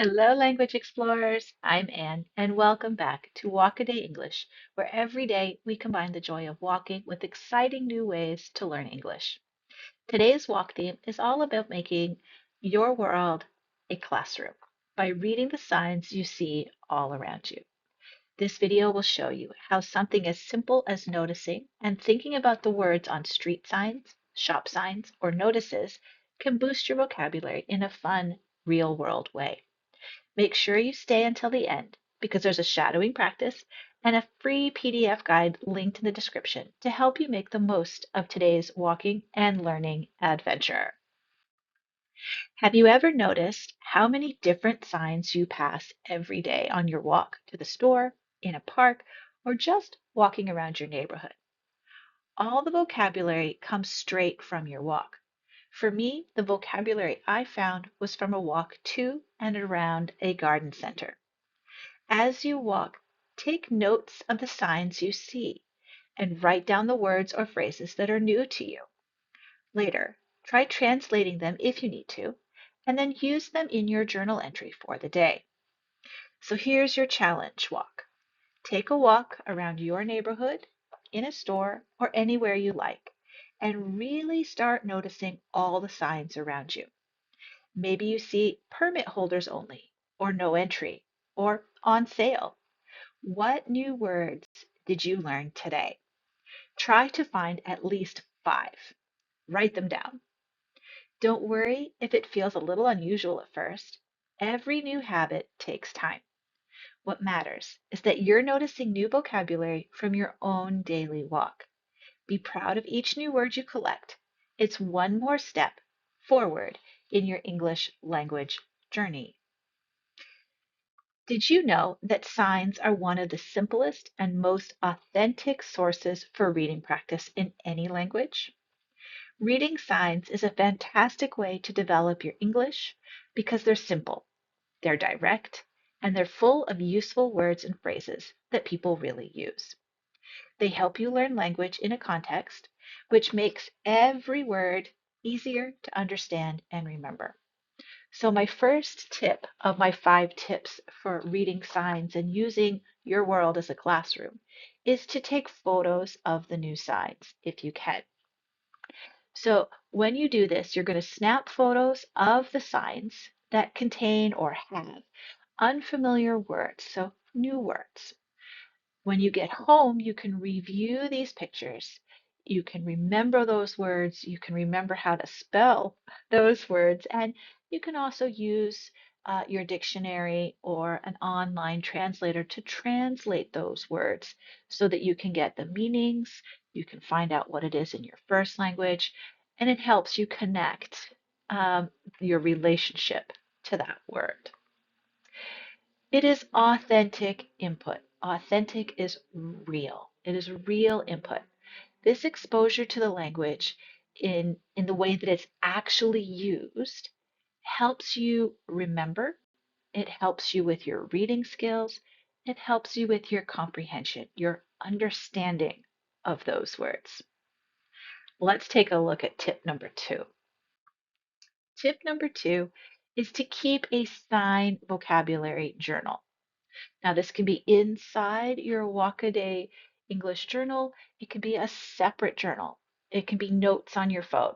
Hello, language explorers. I'm Anne, and welcome back to Walk a Day English, where every day we combine the joy of walking with exciting new ways to learn English. Today's walk theme is all about making your world a classroom by reading the signs you see all around you. This video will show you how something as simple as noticing and thinking about the words on street signs, shop signs, or notices can boost your vocabulary in a fun, real world way. Make sure you stay until the end because there's a shadowing practice and a free PDF guide linked in the description to help you make the most of today's walking and learning adventure. Have you ever noticed how many different signs you pass every day on your walk to the store, in a park, or just walking around your neighborhood? All the vocabulary comes straight from your walk. For me, the vocabulary I found was from a walk to and around a garden center. As you walk, take notes of the signs you see and write down the words or phrases that are new to you. Later, try translating them if you need to, and then use them in your journal entry for the day. So here's your challenge walk. Take a walk around your neighborhood, in a store, or anywhere you like, and really start noticing all the signs around you. Maybe you see permit holders only, or no entry, or on sale. What new words did you learn today? Try to find at least 5. Write them down. Don't worry if it feels a little unusual at first. Every new habit takes time. What matters is that you're noticing new vocabulary from your own daily walk. Be proud of each new word you collect. It's one more step forward in your English language journey. Did you know that signs are one of the simplest and most authentic sources for reading practice in any language? Reading signs is a fantastic way to develop your English because they're simple, they're direct, and they're full of useful words and phrases that people really use. They help you learn language in a context, which makes every word easier to understand and remember. So, my first tip of my 5 tips for reading signs and using your world as a classroom is to take photos of the new signs if you can. So, when you do this, you're going to snap photos of the signs that contain or have unfamiliar words, so new words. When you get home, you can review these pictures. You can remember those words. You can remember how to spell those words. And you can also use your dictionary or an online translator to translate those words so that you can get the meanings. You can find out what it is in your first language, and it helps you connect your relationship to that word. It is authentic input. Authentic is real. It is real input. This exposure to the language in the way that it's actually used helps you remember. It helps you with your reading skills. It helps you with your comprehension, your understanding of those words. Let's take a look at tip number 2. Tip number 2 is to keep a sign vocabulary journal. Now, this can be inside your Walk-A-Day English journal. It can be a separate journal. It can be notes on your phone.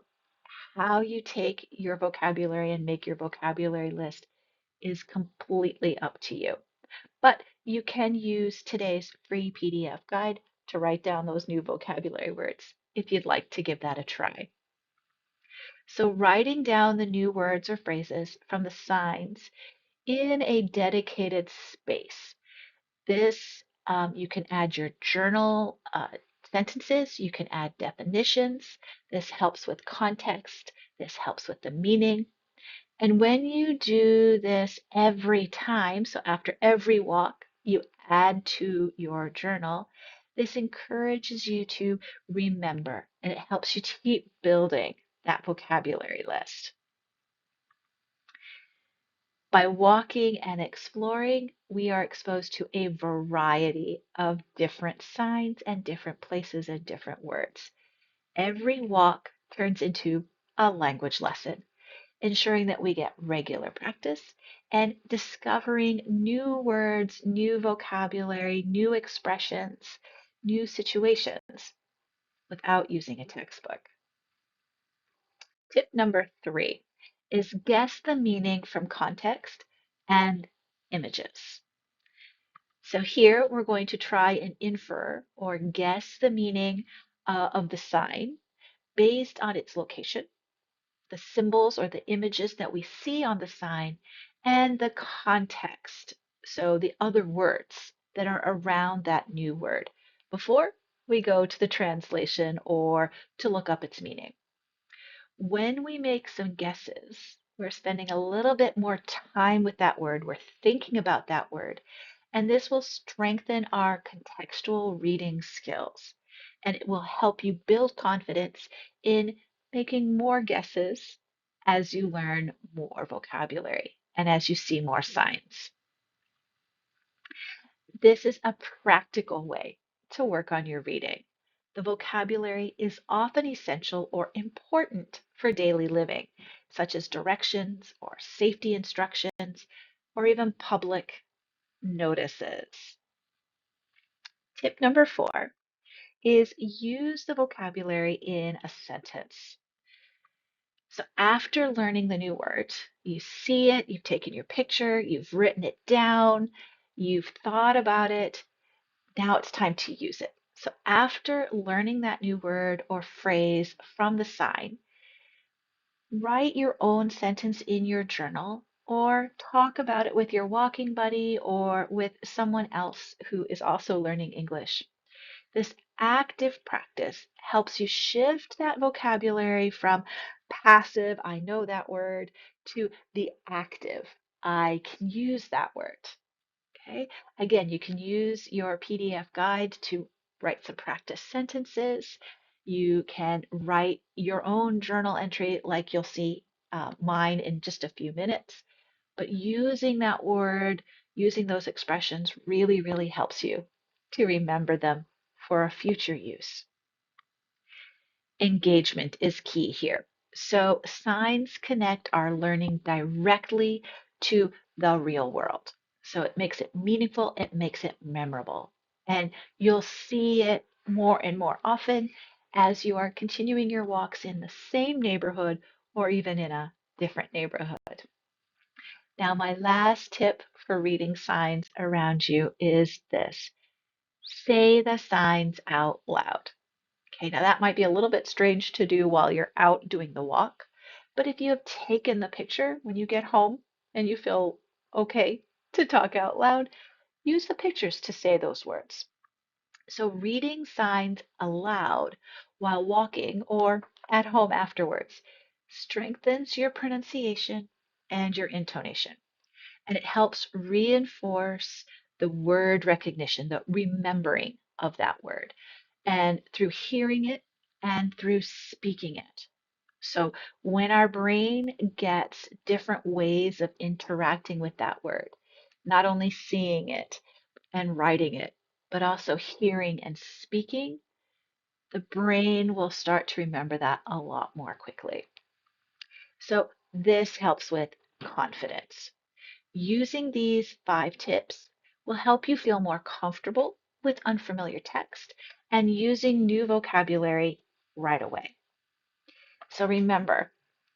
How you take your vocabulary and make your vocabulary list is completely up to you. But you can use today's free PDF guide to write down those new vocabulary words if you'd like to give that a try. So, writing down the new words or phrases from the signs in a dedicated space. You can add your journal sentences, you can add definitions. This helps with context, this helps with the meaning. And when you do this every time, so after every walk, you add to your journal, this encourages you to remember and it helps you to keep building that vocabulary list. By walking and exploring, we are exposed to a variety of different signs and different places and different words. Every walk turns into a language lesson. ensuring that we get regular practice and discovering new words, new vocabulary, new expressions, new situations without using a textbook. Tip number 3 is guess the meaning from context and images. So here we're going to try and infer or guess the meaning of the sign based on its location, the symbols or the images that we see on the sign, and the context. So the other words that are around that new word before we go to the translation or to look up its meaning. When we make some guesses, we're spending a little bit more time with that word. We're thinking about that word. And this will strengthen our contextual reading skills. And it will help you build confidence in making more guesses as you learn more vocabulary and as you see more signs. This is a practical way to work on your reading. The vocabulary is often essential or important for daily living, such as directions or safety instructions or even public notices. Tip number 4 is use the vocabulary in a sentence. So after learning the new word, you see it, you've taken your picture, you've written it down, you've thought about it. Now it's time to use it. So after learning that new word or phrase from the sign, write your own sentence in your journal or talk about it with your walking buddy or with someone else who is also learning English. This active practice helps you shift that vocabulary from passive, I know that word, to the active, I can use that word. Okay. Again, you can use your PDF guide to write some practice sentences. You can write your own journal entry like you'll see mine in just a few minutes. But using that word, using those expressions really, really helps you to remember them for a future use. Engagement is key here. So signs connect our learning directly to the real world. So it makes it meaningful, it makes it memorable. And you'll see it more and more often as you are continuing your walks in the same neighborhood or even in a different neighborhood. Now, my last tip for reading signs around you is this: say the signs out loud. Okay, now that might be a little bit strange to do while you're out doing the walk, but if you have taken the picture when you get home and you feel okay to talk out loud, use the pictures to say those words. So reading signs aloud while walking or at home afterwards strengthens your pronunciation and your intonation, and it helps reinforce the word recognition, the remembering of that word, and through hearing it and through speaking it. So when our brain gets different ways of interacting with that word, not only seeing it and writing it, but also hearing and speaking, the brain will start to remember that a lot more quickly. So this helps with confidence. Using these 5 tips will help you feel more comfortable with unfamiliar text and using new vocabulary right away. So remember,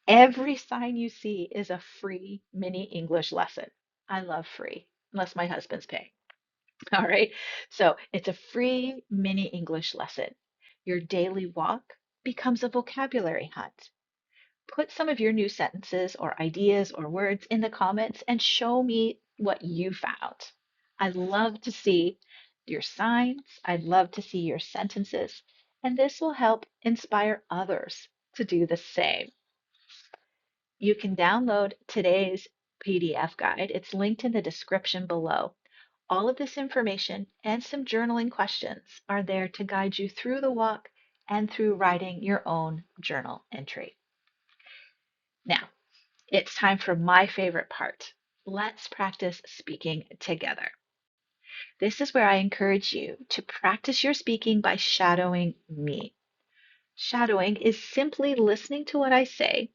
every sign you see is a free mini English lesson. I love free, unless my husband's paying. All right. So it's a free mini English lesson. Your daily walk becomes a vocabulary hunt. Put some of your new sentences or ideas or words in the comments and show me what you found. I'd love to see your signs. I'd love to see your sentences. And this will help inspire others to do the same. You can download today's PDF guide. It's linked in the description below. All of this information and some journaling questions are there to guide you through the walk and through writing your own journal entry. Now, it's time for my favorite part. Let's practice speaking together. This is where I encourage you to practice your speaking by shadowing me. Shadowing is simply listening to what I say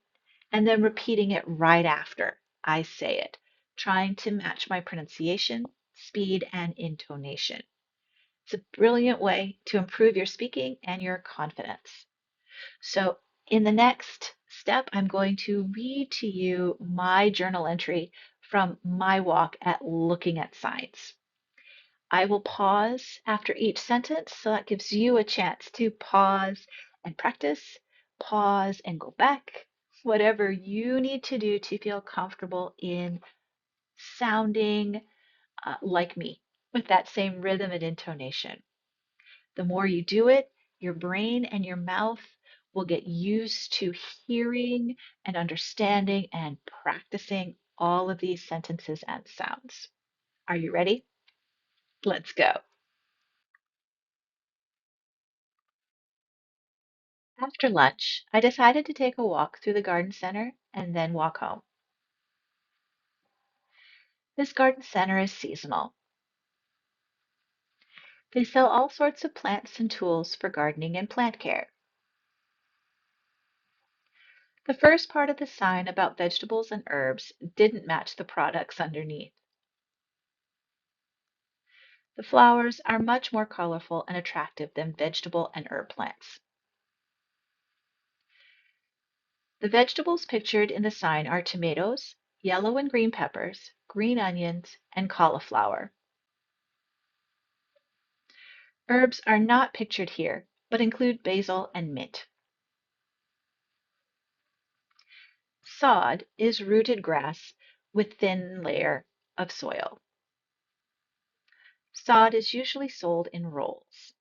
and then repeating it right after I say it, trying to match my pronunciation, speed, and intonation. It's a brilliant way to improve your speaking and your confidence. So, in the next step, I'm going to read to you my journal entry from my walk at looking at signs. I will pause after each sentence, so that gives you a chance to pause and practice, pause and go back, whatever you need to do to feel comfortable in sounding like me with that same rhythm and intonation. The more you do it, your brain and your mouth will get used to hearing and understanding and practicing all of these sentences and sounds. Are you ready? Let's go. After lunch, I decided to take a walk through the garden center and then walk home. This garden center is seasonal. They sell all sorts of plants and tools for gardening and plant care. The first part of the sign about vegetables and herbs didn't match the products underneath. The flowers are much more colorful and attractive than vegetable and herb plants. The vegetables pictured in the sign are tomatoes, yellow and green peppers, green onions, and cauliflower. Herbs are not pictured here, but include basil and mint. Sod is rooted grass with thin layer of soil. Sod is usually sold in rolls.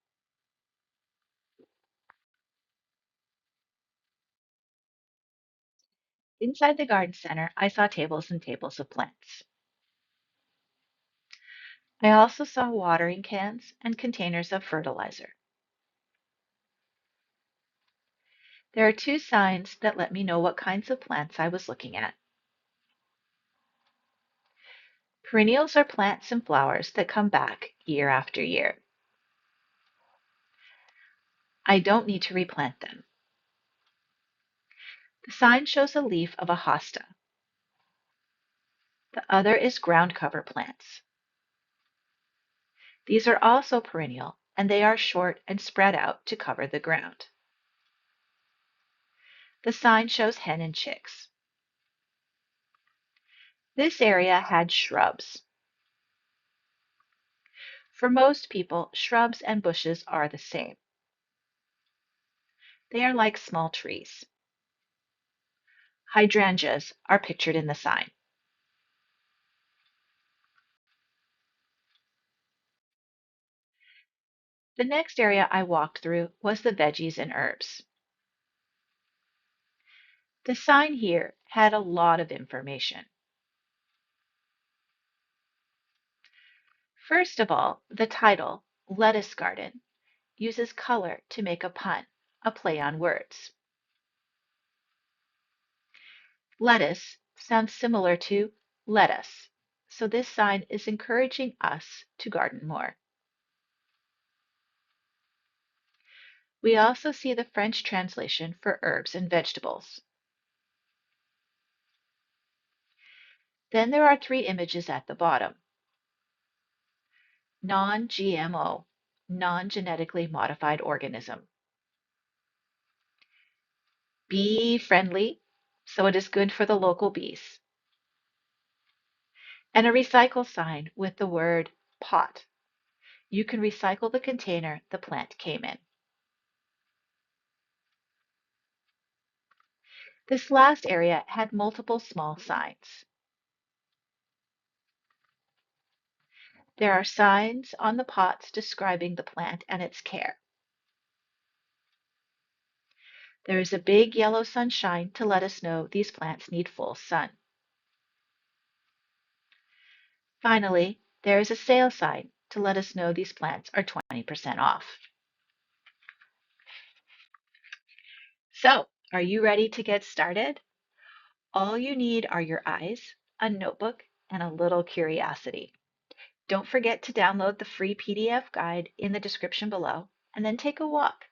Inside the garden center, I saw tables and tables of plants. I also saw watering cans and containers of fertilizer. There are two signs that let me know what kinds of plants I was looking at. Perennials are plants and flowers that come back year after year. I don't need to replant them. The sign shows a leaf of a hosta. The other is ground cover plants. These are also perennial, and they are short and spread out to cover the ground. The sign shows hen and chicks. This area had shrubs. For most people, shrubs and bushes are the same. They are like small trees. Hydrangeas are pictured in the sign. The next area I walked through was the veggies and herbs. The sign here had a lot of information. First of all, the title, Lettuce Garden, uses color to make a pun, a play on words. Lettuce sounds similar to let us, so this sign is encouraging us to garden more. We also see the French translation for herbs and vegetables. Then there are three images at the bottom. Non-GMO, non-genetically modified organism. Bee friendly, so it is good for the local bees. And a recycle sign with the word pot. You can recycle the container the plant came in. This last area had multiple small signs. There are signs on the pots describing the plant and its care. There is a big yellow sunshine to let us know these plants need full sun. Finally, there is a sale sign to let us know these plants are 20% off. So, are you ready to get started? All you need are your eyes, a notebook, and a little curiosity. Don't forget to download the free PDF guide in the description below, and then take a walk.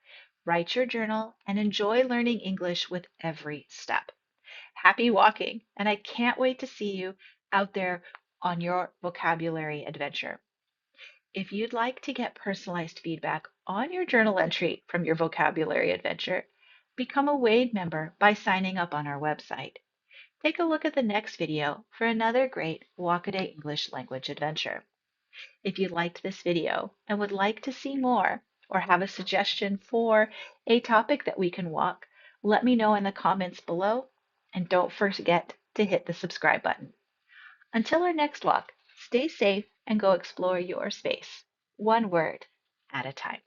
Write your journal and enjoy learning English with every step. Happy walking, and I can't wait to see you out there on your vocabulary adventure. If you'd like to get personalized feedback on your journal entry from your vocabulary adventure, become a Wade member by signing up on our website. Take a look at the next video for another great Walkaday English language adventure. If you liked this video and would like to see more or have a suggestion for a topic that we can walk, let me know in the comments below, and don't forget to hit the subscribe button. Until our next walk, stay safe and go explore your space, one word at a time.